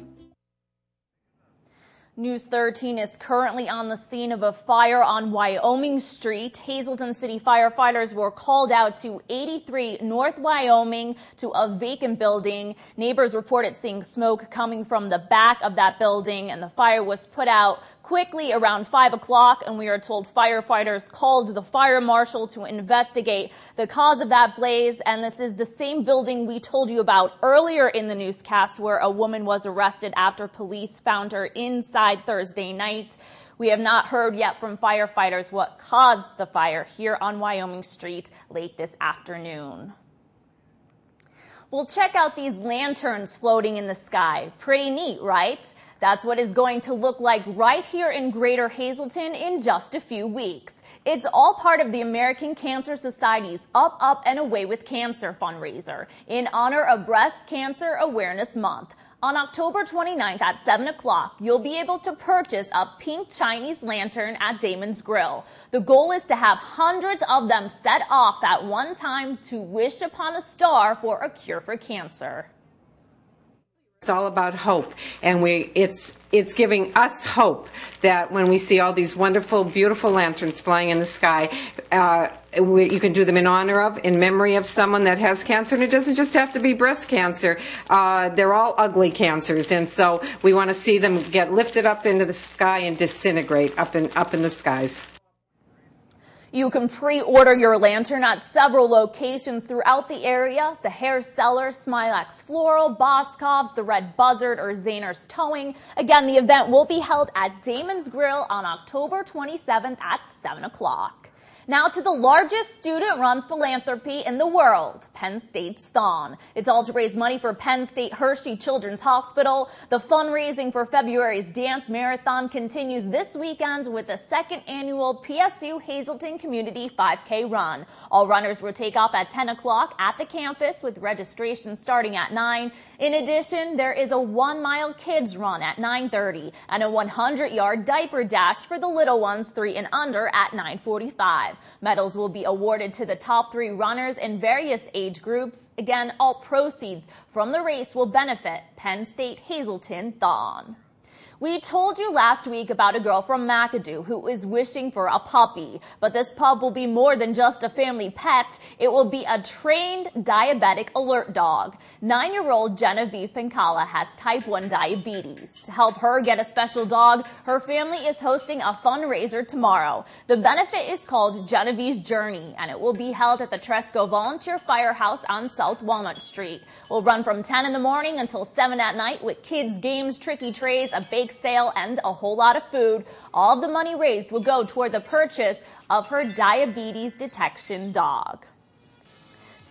News 13 is currently on the scene of a fire on Wyoming Street. Hazleton City firefighters were called out to 83 North Wyoming to a vacant building. Neighbors reported seeing smoke coming from the back of that building, and the fire was put out quickly around 5 o'clock, and we are told firefighters called the fire marshal to investigate the cause of that blaze. And this is the same building we told you about earlier in the newscast, where a woman was arrested after police found her inside Thursday night. We have not heard yet from firefighters what caused the fire here on Wyoming Street late this afternoon. Well, check out these lanterns floating in the sky. Pretty neat, right? That's what it's going to look like right here in Greater Hazleton in just a few weeks. It's all part of the American Cancer Society's Up, Up, and Away with Cancer fundraiser in honor of Breast Cancer Awareness Month. On October 29th at 7 o'clock, you'll be able to purchase a pink Chinese lantern at Damon's Grill. The goal is to have hundreds of them set off at one time to wish upon a star for a cure for cancer. It's all about hope, and it's giving us hope that when we see all these wonderful, beautiful lanterns flying in the sky, you can do them in honor of, in memory of someone that has cancer, and it doesn't just have to be breast cancer. They're all ugly cancers, and so we want to see them get lifted up into the sky and disintegrate up in the skies. You can pre-order your lantern at several locations throughout the area: the Hair Cellar, Smilax Floral, Boscov's, the Red Buzzard, or Zahner's Towing. Again, the event will be held at Damon's Grill on October 27th at 7 o'clock. Now to the largest student-run philanthropy in the world, Penn State's Thon. It's all to raise money for Penn State Hershey Children's Hospital. The fundraising for February's Dance Marathon continues this weekend with the second annual PSU Hazleton Community 5K Run. All runners will take off at 10 o'clock at the campus, with registration starting at 9. In addition, there is a 1-mile kids run at 9:30 and a 100-yard diaper dash for the little ones 3 and under at 9:45. Medals will be awarded to the top 3 runners in various age groups. Again, all proceeds from the race will benefit Penn State Hazleton Thon. We told you last week about a girl from McAdoo who is wishing for a puppy, but this pup will be more than just a family pet. It will be a trained diabetic alert dog. 9-year-old Genevieve Pincala has type 1 diabetes. To help her get a special dog, her family is hosting a fundraiser tomorrow. The benefit is called Genevieve's Journey, and it will be held at the Tresco Volunteer Firehouse on South Walnut Street. Will run from 10 in the morning until 7 at night, with kids, games, tricky trays, a bake sale, and a whole lot of food. All of the money raised will go toward the purchase of her diabetes detection dog.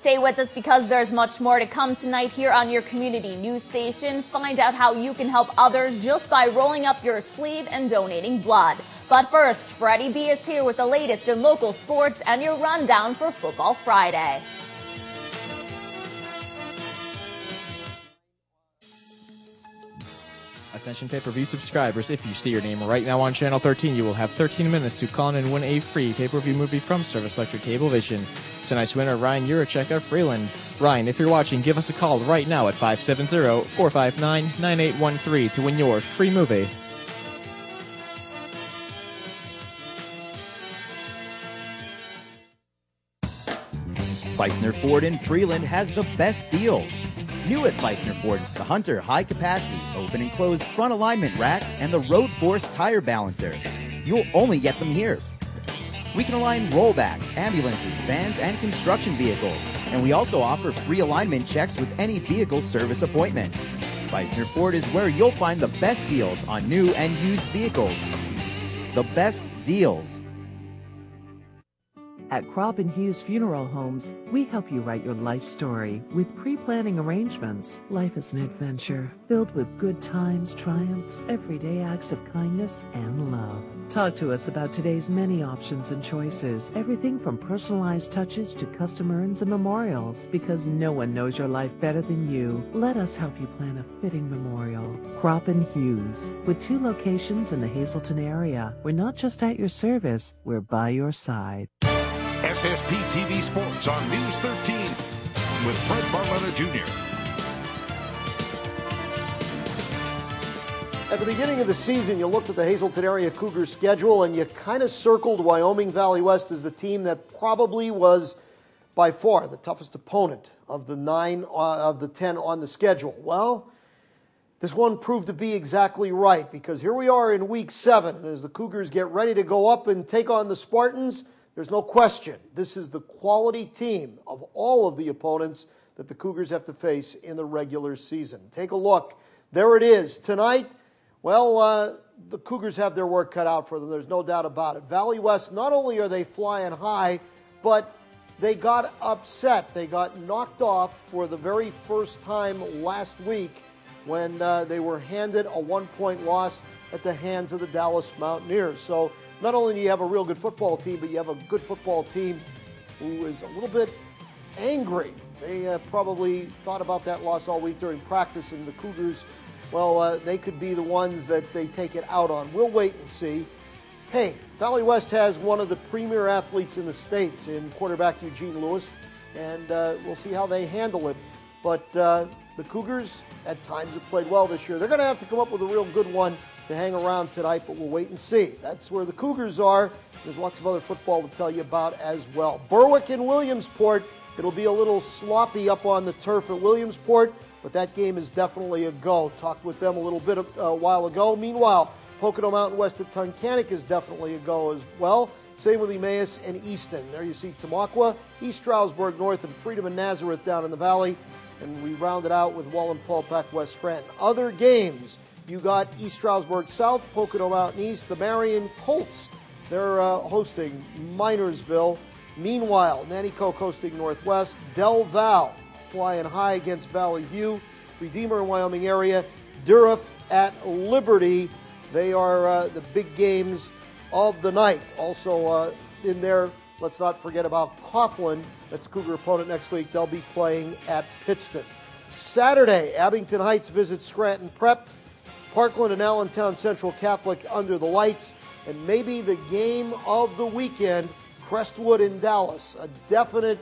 Stay with us because there's much more to come tonight here on your community news station. Find out how you can help others just by rolling up your sleeve and donating blood. But first, Freddie B is here with the latest in local sports and your rundown for Football Friday. Attention pay-per-view subscribers, if you see your name right now on Channel 13, you will have 13 minutes to call in and win a free pay-per-view movie from Service Electric Cablevision. Tonight's winner, Ryan Urachek of Freeland. Ryan, if you're watching, give us a call right now at 570-459-9813 to win your free movie. Feisner Ford in Freeland has the best deals. New at Feisner Ford, the Hunter High Capacity, Open and Closed Front Alignment Rack, and the Road Force Tire Balancer. You'll only get them here. We can align rollbacks, ambulances, vans, and construction vehicles. And we also offer free alignment checks with any vehicle service appointment. Feisner Ford is where you'll find the best deals on new and used vehicles. The best deals. At Crop and Hughes Funeral Homes, we help you write your life story with pre-planning arrangements. Life is an adventure filled with good times, triumphs, everyday acts of kindness, and love. Talk to us about today's many options and choices, everything from personalized touches to custom urns and memorials, because no one knows your life better than you. Let us help you plan a fitting memorial. Crop and Hughes, with 2 locations in the Hazleton area. We're not just at your service, we're by your side. SSP TV Sports on News 13 with Fred Barletta Jr. At the beginning of the season, you looked at the Hazleton area Cougars schedule and you kind of circled Wyoming Valley West as the team that probably was by far the toughest opponent of the 10 on the schedule. Well, this one proved to be exactly right, because here we are in week 7, and as the Cougars get ready to go up and take on the Spartans, there's no question this is the quality team of all of the opponents that the Cougars have to face in the regular season. Take a look. There it is. Tonight, well, the Cougars have their work cut out for them. There's no doubt about it. Valley West, not only are they flying high, but they got upset. They got knocked off for the very first time last week when they were handed a 1-point loss at the hands of the Dallas Mountaineers. So not only do you have a real good football team, but you have a good football team who is a little bit angry. They probably thought about that loss all week during practice, and the Cougars, well, they could be the ones that they take it out on. We'll wait and see. Hey, Valley West has one of the premier athletes in the States in quarterback Eugene Lewis, and we'll see how they handle it. But the Cougars at times have played well this year. They're going to have to come up with a real good one to hang around tonight, but we'll wait and see. That's where the Cougars are. There's lots of other football to tell you about as well. Berwick and Williamsport. It'll be a little sloppy up on the turf at Williamsport, but that game is definitely a go. Talked with them a little bit a while ago. Meanwhile, Pocono Mountain West at Tunkhannock is definitely a go as well. Same with Emmaus and Easton. There you see Tamaqua, East Stroudsburg North, and Freedom and Nazareth down in the valley. And we round it out with Wallenpaupack West Scranton. Other games. You got East Stroudsburg South, Pocono Mountain East, the Marion Colts. They're hosting Minersville. Meanwhile, Nanticoke hosting Northwest. Del Val flying high against Valley View. Redeemer in Wyoming area. Durif at Liberty. They are the big games of the night. Also in there, let's not forget about Coughlin. That's Cougar opponent next week. They'll be playing at Pittston. Saturday, Abington Heights visits Scranton Prep. Parkland and Allentown Central Catholic under the lights. And maybe the game of the weekend, Crestwood in Dallas. A definite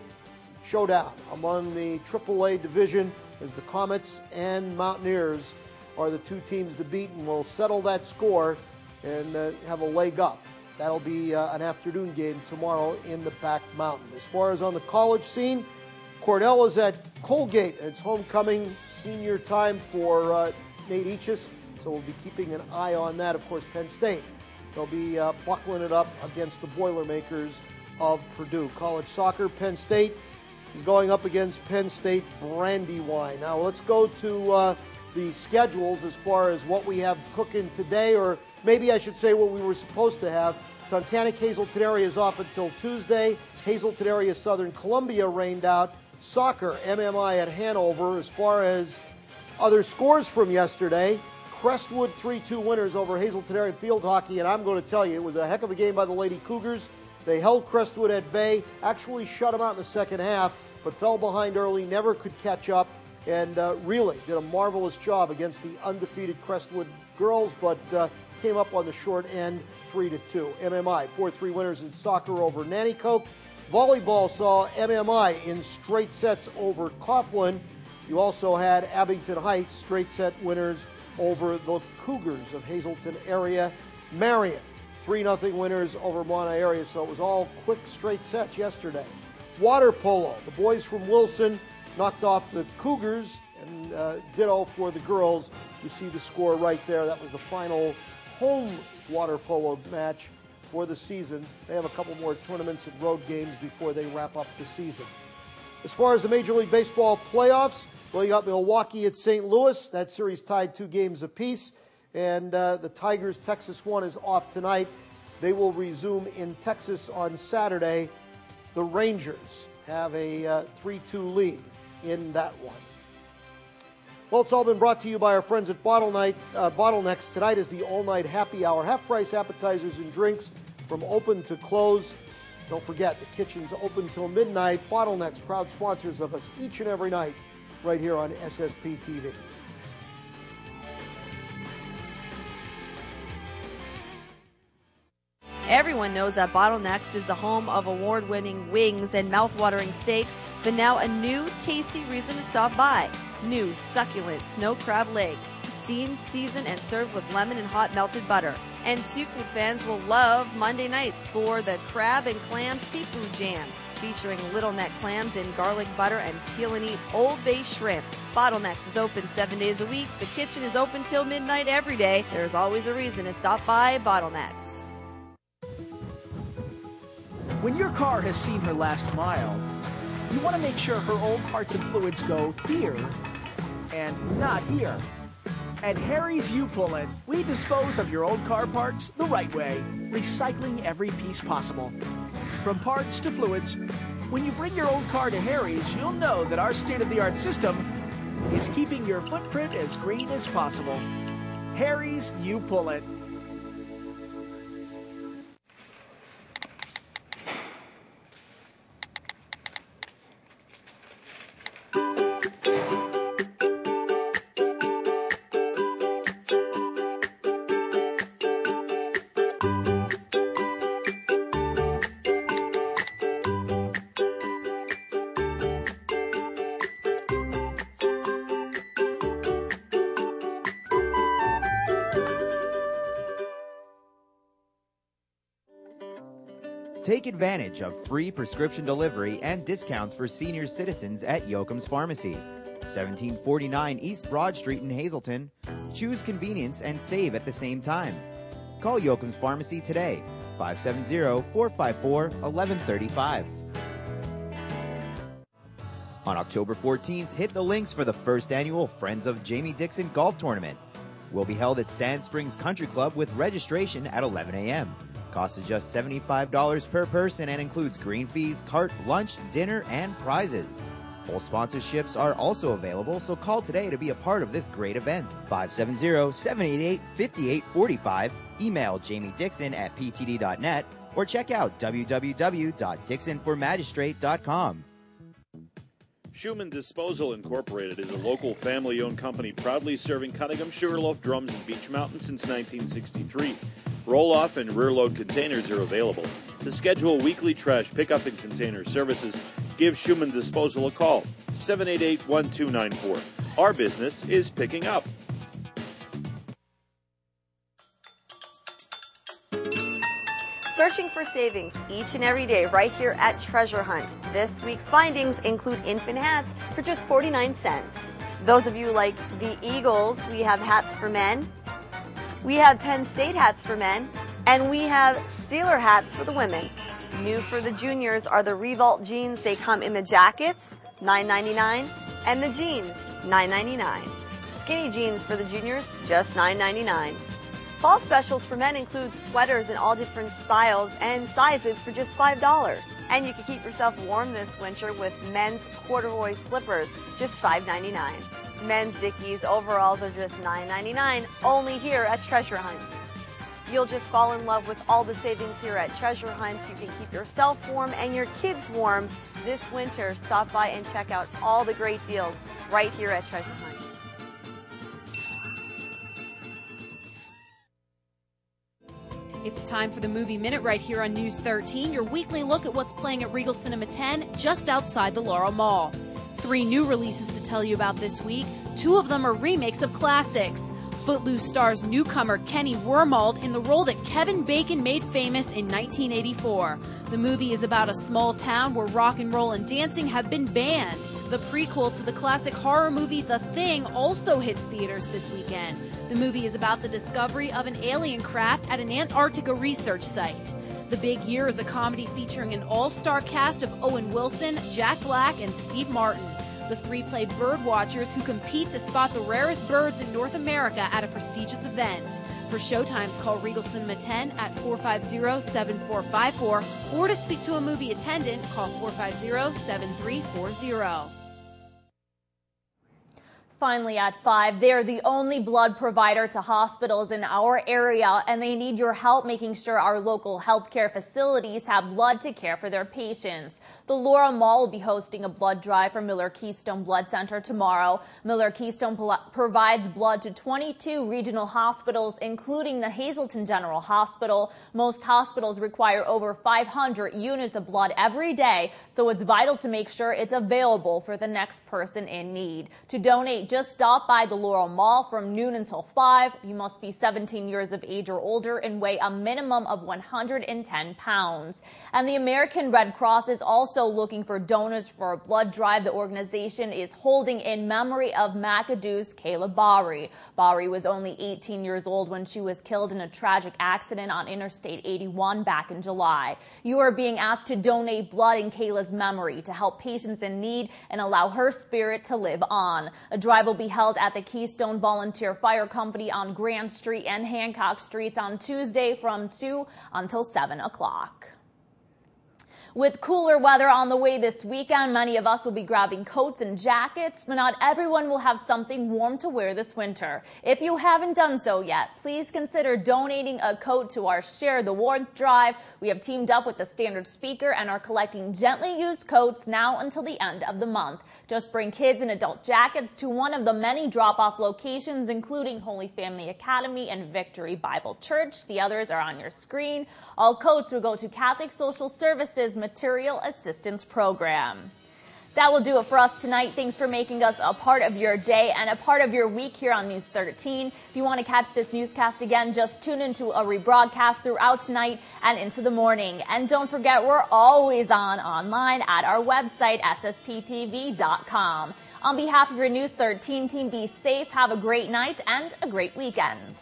showdown among the AAA division as the Comets and Mountaineers are the 2 teams to beat, and will settle that score and have a leg up. That'll be an afternoon game tomorrow in the Back Mountain. As far as on the college scene, Cornell is at Colgate. It's homecoming senior time for Nate Eachus. So we'll be keeping an eye on that. Of course, Penn State, they'll be buckling it up against the Boilermakers of Purdue. College soccer, Penn State is going up against Penn State Brandywine. Now let's go to the schedules as far as what we have cooking today, or maybe I should say what we were supposed to have. Tunkhannock Hazleton area is off until Tuesday. Hazleton area Southern Columbia rained out. Soccer, MMI at Hanover. As far as other scores from yesterday, Crestwood 3-2 winners over Hazleton Area Field Hockey, and I'm going to tell you, it was a heck of a game by the Lady Cougars. They held Crestwood at bay, actually shut them out in the second half, but fell behind early, never could catch up, and really did a marvelous job against the undefeated Crestwood girls, but came up on the short end 3-2. MMI 4-3 winners in soccer over Nanticoke. Volleyball saw MMI in straight sets over Coughlin. You also had Abington Heights straight set winners over the Cougars of Hazleton Area. Marion 3-0 winners over Mauna Area, so it was all quick straight sets yesterday. Water polo, the boys from Wilson knocked off the Cougars, and ditto for the girls. You see the score right there. That was the final home water polo match for the season. They have a couple more tournaments and road games before they wrap up the season. As far as the Major League Baseball playoffs, well, you got Milwaukee at St. Louis. That series tied 2 games apiece. And the Tigers' Texas one is off tonight. They will resume in Texas on Saturday. The Rangers have a 3-2 lead in that one. Well, it's all been brought to you by our friends at Bottlenecks. Tonight is the all-night happy hour. Half-price appetizers and drinks from open to close. Don't forget, the kitchen's open till midnight. Bottlenecks, proud sponsors of us each and every night right here on SSP TV. Everyone knows that Bottlenecks is the home of award-winning wings and mouth-watering steaks, but now a new tasty reason to stop by. New succulent snow crab legs, steamed, seasoned, and served with lemon and hot melted butter. And seafood fans will love Monday nights for the Crab and Clam Seafood Jam, featuring little neck clams in garlic butter and peel and eat Old Bay shrimp. Bottlenecks is open 7 days a week. The kitchen is open till midnight every day. There's always a reason to stop by Bottlenecks. When your car has seen her last mile, you want to make sure her old parts and fluids go here and not here. At Harry's U-Pull-It, we dispose of your old car parts the right way, recycling every piece possible. From parts to fluids, when you bring your old car to Harry's, you'll know that our state-of-the-art system is keeping your footprint as green as possible. Harry's U-Pull-It. Take advantage of free prescription delivery and discounts for senior citizens at Yoakum's Pharmacy, 1749 East Broad Street in Hazleton. Choose convenience and save at the same time. Call Yoakum's Pharmacy today, 570-454-1135. On October 14th, hit the links for the first annual Friends of Jamie Dixon Golf Tournament. Will be held at Sand Springs Country Club with registration at 11 a.m. Cost is just $75 per person and includes green fees, cart, lunch, dinner, and prizes. Full sponsorships are also available, so call today to be a part of this great event. 570-788-5845. Email Jamie Dixon at ptd.net or check out www.dixonformagistrate.com. Schumann Disposal Incorporated is a local family-owned company proudly serving Cunningham, Sugarloaf, Drums, and Beech Mountain since 1963. Roll-off and rear-load containers are available. To schedule weekly trash pickup and container services, give Schumann Disposal a call, 788-1294. Our business is picking up. Searching for savings each and every day right here at Treasure Hunt. This week's findings include infant hats for just 49 cents. Those of you like the Eagles, we have hats for men. We have Penn State hats for men, and we have Steeler hats for the women. New for the juniors are the Revolt jeans. They come in the jackets, $9.99, and the jeans, $9.99. Skinny jeans for the juniors, just $9.99. Fall specials for men include sweaters in all different styles and sizes for just $5. And you can keep yourself warm this winter with men's corduroy slippers, just $5.99. Men's Dickies overalls are just $9.99, only here at Treasure Hunt. You'll just fall in love with all the savings here at Treasure Hunt. You can keep yourself warm and your kids warm this winter. Stop by and check out all the great deals right here at Treasure Hunt. It's time for the Movie Minute right here on News 13, your weekly look at what's playing at Regal Cinema 10 just outside the Laurel Mall. 3 new releases to tell you about this week. 2 of them are remakes of classics. Footloose stars newcomer Kenny Wormald in the role that Kevin Bacon made famous in 1984. The movie is about a small town where rock and roll and dancing have been banned. The prequel to the classic horror movie The Thing also hits theaters this weekend. The movie is about the discovery of an alien craft at an Antarctica research site. The Big Year is a comedy featuring an all-star cast of Owen Wilson, Jack Black, and Steve Martin. The 3 play bird watchers who compete to spot the rarest birds in North America at a prestigious event. For showtimes, call Regal Cinema 10 at 450-7454, or to speak to a movie attendant, call 450-7340. Finally at 5, they're the only blood provider to hospitals in our area, and they need your help making sure our local healthcare facilities have blood to care for their patients. The Laurel Mall will be hosting a blood drive for Miller Keystone Blood Center tomorrow. Miller Keystone provides blood to 22 regional hospitals, including the Hazleton General Hospital. Most hospitals require over 500 units of blood every day, so it's vital to make sure it's available for the next person in need. To donate, just stop by the Laurel Mall from noon until 5. You must be 17 years of age or older and weigh a minimum of 110 pounds. And the American Red Cross is also looking for donors for a blood drive the organization is holding in memory of McAdoo's Kayla Bari. Bari was only 18 years old when she was killed in a tragic accident on Interstate 81 back in July. You are being asked to donate blood in Kayla's memory to help patients in need and allow her spirit to live on. A drive will be held at the Keystone Volunteer Fire Company on Grand Street and Hancock Streets on Tuesday from 2 until 7 o'clock. With cooler weather on the way this weekend, many of us will be grabbing coats and jackets, but not everyone will have something warm to wear this winter. If you haven't done so yet, please consider donating a coat to our Share the Warmth drive. We have teamed up with the Standard Speaker and are collecting gently used coats now until the end of the month. Just bring kids and adult jackets to one of the many drop-off locations, including Holy Family Academy and Victory Bible Church. The others are on your screen. All coats will go to Catholic Social Services Material Assistance Program. That will do it for us tonight. Thanks for making us a part of your day and a part of your week here on News 13. If you want to catch this newscast again, just tune into a rebroadcast throughout tonight and into the morning. And don't forget, we're always online at our website, ssptv.com. On behalf of your News 13 team, be safe, have a great night, and a great weekend.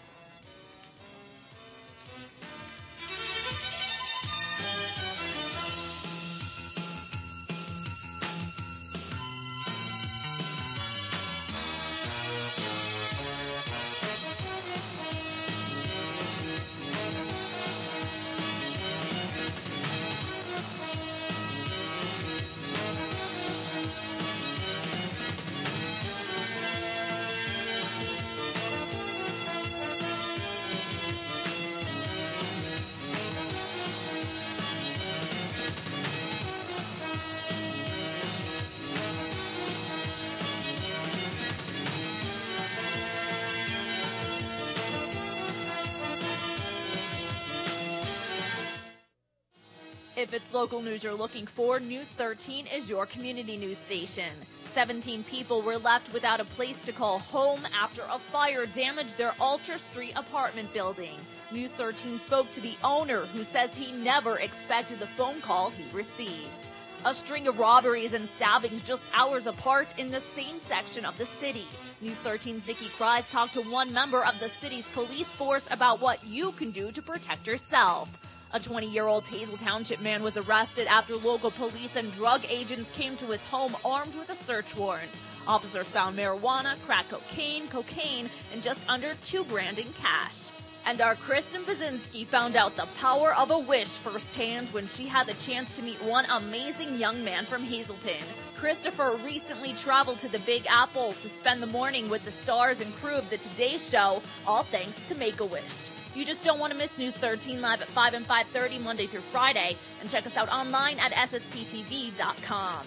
If it's local news you're looking for, News 13 is your community news station. 17 people were left without a place to call home after a fire damaged their Alter Street apartment building. News 13 spoke to the owner, who says he never expected the phone call he received. A string of robberies and stabbings just hours apart in the same section of the city. News 13's Nikki Kreiz talked to one member of the city's police force about what you can do to protect yourself. A 20-year-old Hazel Township man was arrested after local police and drug agents came to his home armed with a search warrant. Officers found marijuana, crack cocaine, and just under $2 grand in cash. And our Kristen Basinski found out the power of a wish firsthand when she had the chance to meet one amazing young man from Hazleton. Christopher recently traveled to the Big Apple to spend the morning with the stars and crew of the Today Show, all thanks to Make-A-Wish. You just don't want to miss News 13 live at 5 and 5:30 Monday through Friday, and check us out online at ssptv.com.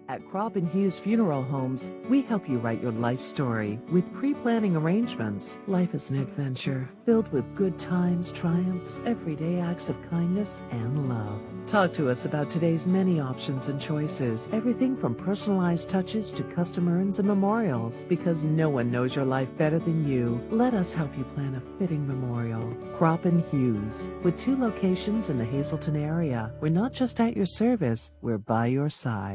At Crop and Hughes Funeral Homes, we help you write your life story with pre-planning arrangements. Life is an adventure filled with good times, triumphs, everyday acts of kindness, and love. Talk to us about today's many options and choices, everything from personalized touches to custom urns and memorials, because no one knows your life better than you. Let us help you plan a fitting memorial. Crop and Hughes, with 2 locations in the Hazleton area. We're not just at your service, we're by your side.